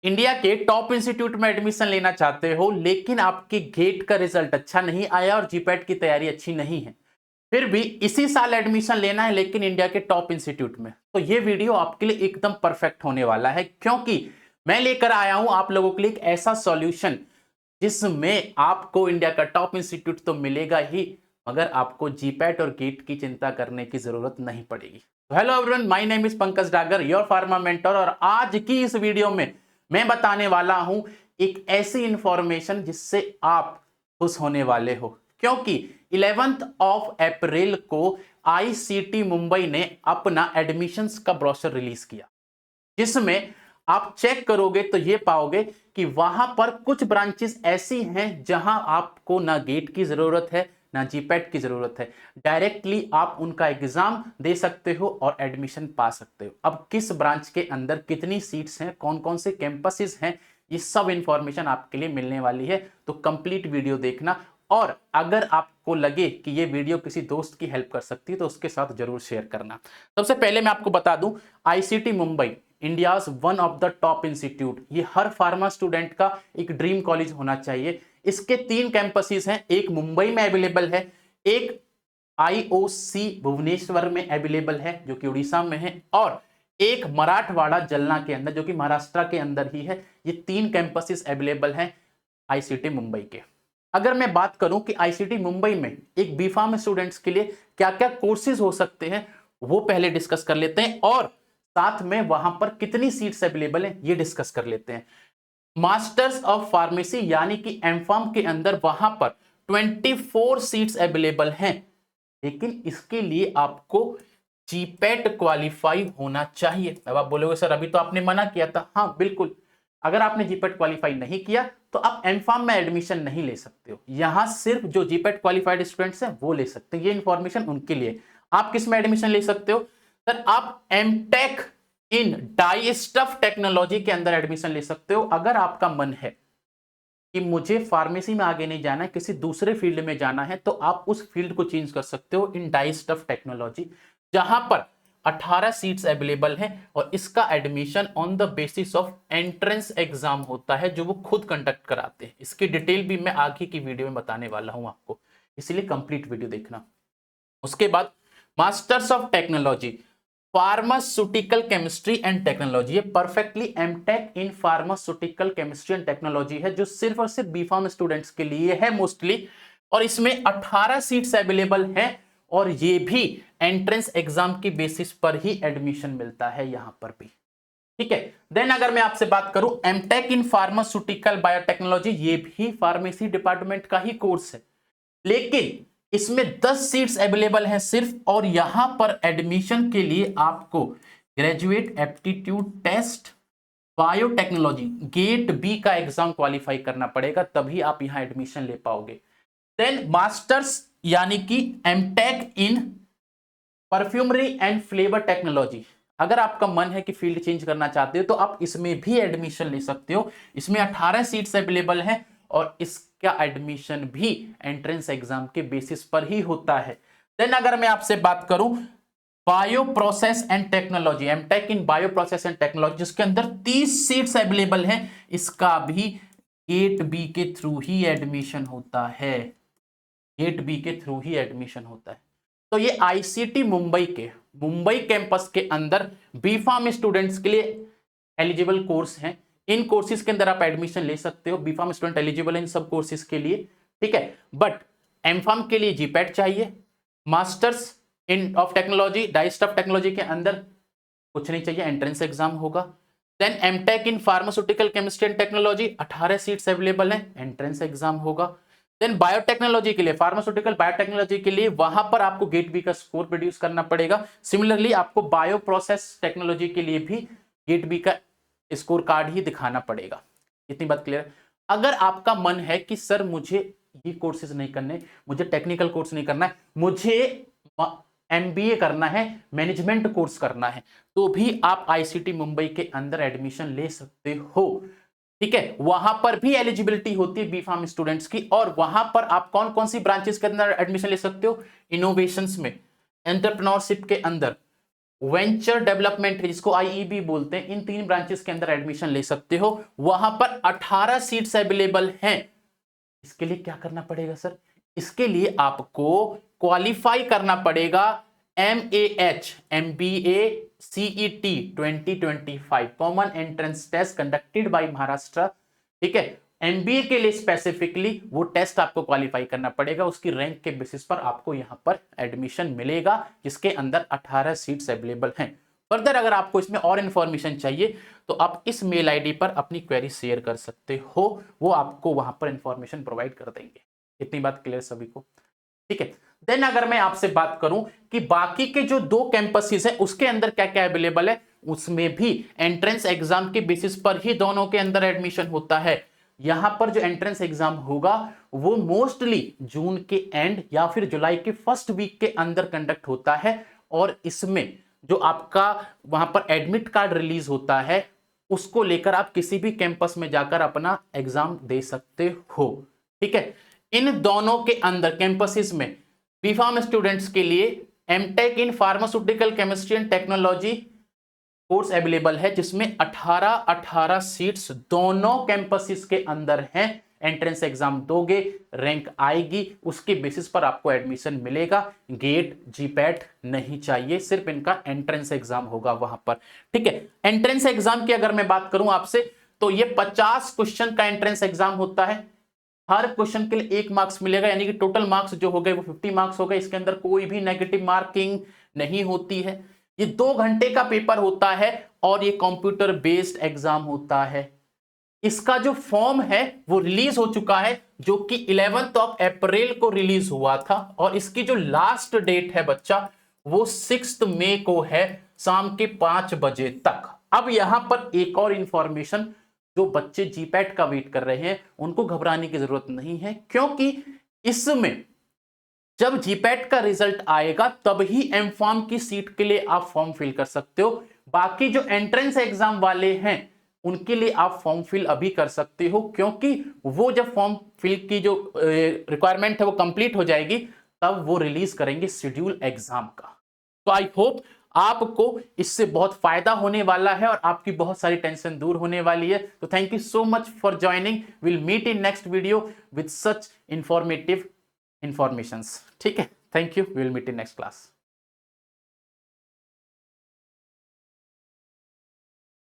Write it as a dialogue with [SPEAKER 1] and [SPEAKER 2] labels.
[SPEAKER 1] India के top institute में admission लेना चाहते हो लेकिन आपके गेट का रिजल्ट अच्छा नहीं आया और जीपैट की तैयारी अच्छी नहीं है, फिर भी इसी साल एडमिशन लेना है लेकिन इंडिया के टॉप इंस्टीट्यूट में, तो ये वीडियो आपके लिए एकदम परफेक्ट होने वाला है क्योंकि मैं लेकर आया हूं आप लोगों के लिए एक ऐसा सॉल्यूशन जिसमें आपको इंडिया का टॉप इंस्टीट्यूट तो मिलेगा ही, मगर आपको जीपैट और गेट की चिंता करने की जरूरत नहीं पड़ेगी। Hello everyone, my name is Pankaj Dagar, your pharma mentor, और आज की इस वीडियो में मैं बताने वाला हूं एक ऐसी इंफॉर्मेशन जिससे आप खुश होने वाले हो, क्योंकि 11th ऑफ अप्रैल को आईसीटी मुंबई ने अपना एडमिशंस का ब्रोशर रिलीज किया, जिसमें आप चेक करोगे तो ये पाओगे कि वहां पर कुछ ब्रांचेस ऐसी हैं जहां आपको ना गेट की जरूरत है ना जीपैट की जरूरत है, डायरेक्टली आप उनका एग्जाम दे सकते हो और एडमिशन पा सकते हो। अब किस ब्रांच के अंदर कितनी सीट्स हैं, कौन कौन से कैंपसेस हैं, ये सब इंफॉर्मेशन आपके लिए मिलने वाली है, तो कंप्लीट वीडियो देखना। और अगर आपको लगे कि ये वीडियो किसी दोस्त की हेल्प कर सकती है तो उसके साथ जरूर शेयर करना। सबसे पहले मैं आपको बता दूं, ICT Mumbai India's one of the top institute, ये हर फार्मा स्टूडेंट का एक ड्रीम कॉलेज होना चाहिए। इसके 3 कैंपसेस हैं, एक मुंबई में अवेलेबल है, एक आईओसी भुवनेश्वर में अवेलेबल है जो कि उड़ीसा में है, और एक मराठवाड़ा जलना के अंदर जो कि महाराष्ट्र के अंदर ही है। ये 3 कैंपसेस अवेलेबल हैं आईसीटी मुंबई के। अगर मैं बात करूं कि आईसीटी मुंबई में एक बीफार्म स्टूडेंट्स के लिए क्या क्या कोर्सेज हो सकते हैं, वो पहले डिस्कस कर लेते हैं, और साथ में वहां पर कितनी सीट्स अवेलेबल हैं ये डिस्कस कर लेते हैं। मास्टर्स ऑफ फार्मेसी यानी कि एमफार्म के अंदर वहां पर 24 सीट्स अवेलेबल हैं, लेकिन इसके लिए आपको जीपैट क्वालिफाई होना चाहिए। अब आप बोलोगे सर अभी तो आपने मना किया था। हाँ बिल्कुल, अगर आपने जीपैट क्वालिफाई नहीं किया तो आप एमफार्म में एडमिशन नहीं ले सकते हो। यहां सिर्फ जो जीपैट क्वालिफाइड स्टूडेंट्स हैं वो ले सकते हैं, ये इंफॉर्मेशन उनके लिए। आप किस में एडमिशन ले सकते हो सर? आप MTech in dye stuff technology के अंदर एडमिशन ले सकते हो। अगर आपका मन है कि मुझे फार्मेसी में आगे नहीं जाना है, किसी दूसरे फील्ड में जाना है, तो आप उस फील्ड को चेंज कर सकते हो इन डाई स्टफ टेक्नोलॉजी, जहां पर 18 सीट्स अवेलेबल हैं और इसका admission on the basis of entrance exam होता है जो वो खुद कंडक्ट कराते हैं। इसकी डिटेल भी मैं आगे की वीडियो में बताने वाला हूं आपको, इसलिए कंप्लीट वीडियो देखना। उसके बाद masters of technology pharmaceutical chemistry and technology, ये perfectly MTech in pharmaceutical chemistry and technology है जो सिर्फ और सिर्फ बीफार्म स्टूडेंट्स के लिए है मोस्टली, और इसमें 18 सीट्स अवेलेबल हैं और ये भी एंट्रेंस एग्जाम की बेसिस पर ही एडमिशन मिलता है यहां पर भी। ठीक है, देन अगर मैं आपसे बात करूं एमटेक इन फार्मास्यूटिकल बायोटेक्नोलॉजी, ये भी फार्मेसी डिपार्टमेंट का ही कोर्स है, लेकिन इसमें 10 सीट्स अवेलेबल हैं सिर्फ, और यहां पर एडमिशन के लिए आपको graduate aptitude test biotechnology GATE B का एग्जाम क्वालिफाई करना पड़ेगा, तभी आप यहां एडमिशन ले पाओगे। देन मास्टर्स यानी कि MTech in perfumery and flavour technology, अगर आपका मन है कि फील्ड चेंज करना चाहते हो तो आप इसमें भी एडमिशन ले सकते हो। इसमें 18 सीट्स अवेलेबल हैं और इसका एडमिशन भी एंट्रेंस एग्जाम के बेसिस पर ही होता है। देन अगर मैं आपसे बात करूं bio process and technology, MTech in bio process and technology, जिसके अंदर 30 सीट्स अवेलेबल हैं, इसका भी गेट बी के थ्रू ही एडमिशन होता है, गेट बी के थ्रू ही एडमिशन होता है। तो ये आईसीटी मुंबई के मुंबई कैंपस के अंदर बीफार्म स्टूडेंट्स के लिए एलिजिबल कोर्स हैं। इन कोर्सेज के अंदर आप एडमिशन ले सकते हो, बीफार्म स्टूडेंट एलिजिबल है इन सब कोर्सेज के लिए, ठीक है। बट एमफार्म के लिए जीपैट चाहिए, मास्टर्स इन ऑफ टेक्नोलॉजी डाइस्ट ऑफ टेक्नोलॉजी के अंदर कुछ नहीं चाहिए, एंट्रेंस एग्जाम होगा। Then M Tech in pharmaceutical chemistry and technology 18 seats available हैं, एंट्रेंस एग्जाम होगा। देन बायोटेक्नोलॉजी के लिए, फार्मास्यूटिकल बायोटेक्नोलॉजी के लिए वहां पर आपको गेट बी का स्कोर प्रोड्यूस करना पड़ेगा। सिमिलरली आपको बायो प्रोसेस टेक्नोलॉजी के लिए भी गेट बी का स्कोर कार्ड ही दिखाना पड़ेगा। इतनी बात क्लियर है? अगर आपका मन है कि सर मुझे ये कोर्सेज नहीं करने, मुझे टेक्निकल कोर्स नहीं करना है, मुझे एमबीए करना है, मैनेजमेंट कोर्स करना है, तो भी आप आईसीटी मुंबई के अंदर एडमिशन ले सकते हो, ठीक है। वहां पर भी एलिजिबिलिटी होती है बीफार्म स्टूडेंट्स की, और वहां पर आप कौन कौन सी ब्रांचेस के अंदर एडमिशन ले सकते हो? इनोवेशंस में, एंटरप्रेन्योरशिप के अंदर, वेंचर डेवलपमेंट है जिसको आईईबी बोलते हैं, इन 3 ब्रांचेस के अंदर एडमिशन ले सकते हो। वहां पर 18 सीट्स अवेलेबल हैं। इसके लिए क्या करना पड़ेगा सर? इसके लिए आपको क्वालिफाई करना पड़ेगा MAH CET 2025 common entrance test conducted by Maharashtra. ठीक है, एमबीए के लिए स्पेसिफिकली वो टेस्ट आपको क्वालिफाई करना पड़ेगा, उसकी रैंक के बेसिस पर आपको यहां पर एडमिशन मिलेगा, जिसके अंदर 18 सीट्स अवेलेबल हैं। फर्दर अगर आपको इसमें और इंफॉर्मेशन चाहिए तो आप इस मेल आईडी पर अपनी क्वेरी शेयर कर सकते हो, वो आपको वहां पर इंफॉर्मेशन प्रोवाइड कर देंगे। इतनी बात क्लियर सभी को? ठीक है। देन अगर मैं आपसे बात करूं कि बाकी के जो 2 कैंपसेस हैं उसके अंदर क्या क्या अवेलेबल है, उसमें भी एंट्रेंस एग्जाम के बेसिस पर ही दोनों के अंदर एडमिशन होता है। यहां पर जो एंट्रेंस एग्जाम होगा वो मोस्टली जून के एंड या फिर जुलाई के फर्स्ट वीक के अंदर कंडक्ट होता है, और इसमें जो आपका वहां पर एडमिट कार्ड रिलीज होता है उसको लेकर आप किसी भी कैंपस में जाकर अपना एग्जाम दे सकते हो। ठीक है, इन दोनों के अंदर कैंपसेस में बीफार्म स्टूडेंट्स के लिए MTech in pharmaceutical chemistry and technology course available है, जिसमें 18 सीट्स दोनों कैंपसेस के अंदर हैं। एंट्रेंस एग्जाम दोगे, रैंक आएगी, उसके बेसिस पर आपको एडमिशन मिलेगा। गेट जीपैट नहीं चाहिए, सिर्फ इनका एंट्रेंस एग्जाम होगा वहां पर। ठीक है, एंट्रेंस एग्जाम की अगर मैं बात करूं आपसे तो ये 50 क्वेश्चन का एंट्रेंस एग्जाम होता है। हर क्वेश्चन के लिए 1 मार्क्स मिलेगा, यानी कि टोटल मार्क्स जो हो गए वो 50 मार्क्स हो गए। इसके अंदर कोई भी नेगेटिव मार्किंग नहीं होती है। ये 2 घंटे का पेपर होता है और ये कंप्यूटर बेस्ड एग्जाम होता है। इसका जो फॉर्म है वो रिलीज हो चुका है, जो कि 11 अप्रैल को रिलीज हुआ था, और इसकी जो लास्ट डेट है बच्चा वो 6 मई को है, शाम के 5 बजे तक। अब यहां पर एक और इंफॉर्मेशन, जो बच्चे जीपैट का वेट कर रहे हैं उनको घबराने की जरूरत नहीं है, क्योंकि इसमें जब जीपैट का रिजल्ट आएगा तभी एमफार्म की सीट के लिए आप फॉर्म फिल कर सकते हो। बाकी जो एंट्रेंस एग्जाम वाले हैं उनके लिए आप फॉर्म फिल अभी कर सकते हो, क्योंकि वो जब फॉर्म फिल की जो रिक्वायरमेंट है वो कंप्लीट हो जाएगी तब वो रिलीज करेंगे शेड्यूल एग्जाम का। तो आई होप आपको इससे बहुत फायदा होने वाला है और आपकी बहुत सारी टेंशन दूर होने वाली है। तो thank you so much for joining. Will meet in next video with such informative informations. ठीक है, thank you, will meet in next class.